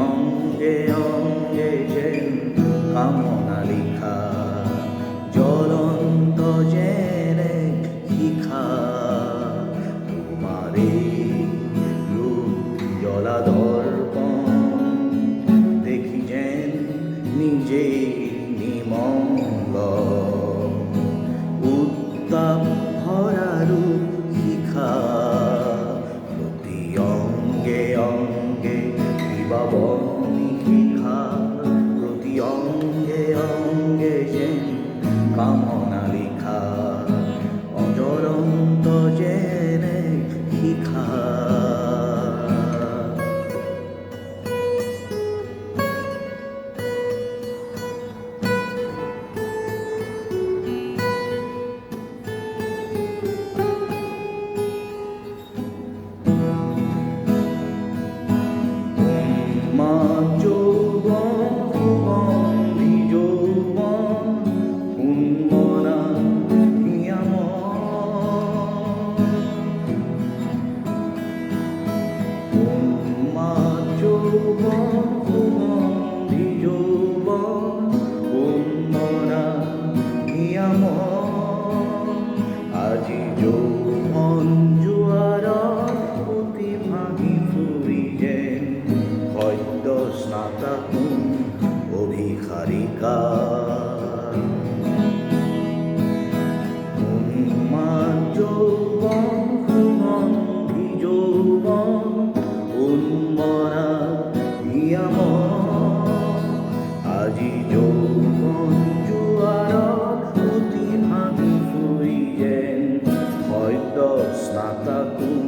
অঙ্গে অঙ্গে যেন কামনা লিখা, জ্বলন্ত জেনে শিখা। তোমারে রূপ জ্বলা দর্পণ দেখি যেন নিজে নিমঙ্গ, উত্তাপ ভরা রূপ শিখা। প্রতি অঙ্গে অঙ্গে বিবাবনী শিখা, প্রতি অঙ্গে অঙ্গে যেন কামনা লিখা, অজরন্ত জেনে শিখা। যৌবন সুগন্ধি যৌবন উন্মনা যৌবন সুগন্ধি যৌবন উন্মনা নিয়াম। আজি যৌবন জোয়ার অতি ভাঙি ফুরি যেন সদ্য স্নাতকোন অভিসারিকা। যৌবন সুগন্ধি যৌবন উন্মনা নিয়াম। আজি যৌবন জোয়ার অতি ভাঙি ফুরি যেন সদ্য স্নাতকোন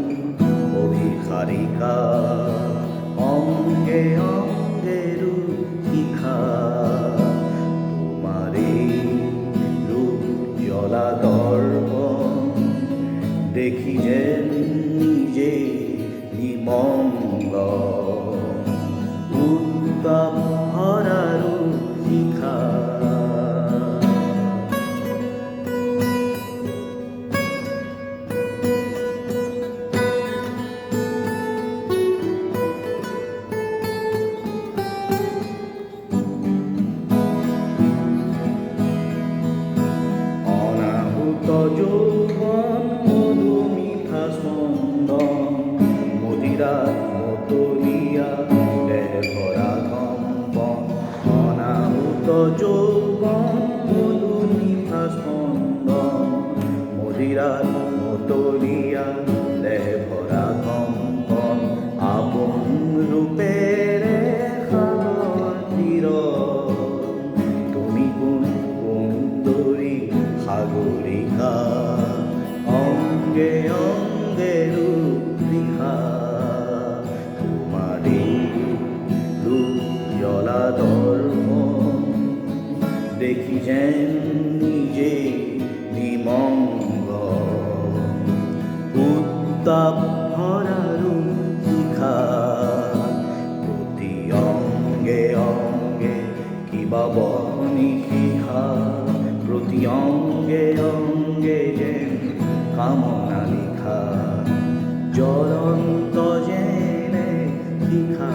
অভিসারিকা। অঙ্গে অঙ্গে রূপ শিখা, তোমারে রূপ জ্বলা দর্পণ দেখি যেন নিজে নিমঙ্গ, উত্তাপ ভরা রূপ শিখা। যৌবন মধু মিঠা স্পন্দন মদিরার মতলিয়া ভরা কম্পন। অনাহুত যৌবন মধু মিঠা স্পন্দন মদিরার মতলিয়া ভরা কম্পন। আপন রূপের সাগর তীর তুমি কোন সুন্দরী সাগরিকা। অঙ্গে অঙ্গে রূপ লিখা, তোমারে রূপ জ্বলা দর্পণ দেখি যেন নিজে নিমঙ্গ, উত্তাপ ভরা রূপ শিখা। প্রতি অঙ্গে অঙ্গে কিবাবনী শিখা, প্রতি অঙ্গে অঙ্গে যেন কামনা লিখা, জ্বলন্ত জেনে শিখা।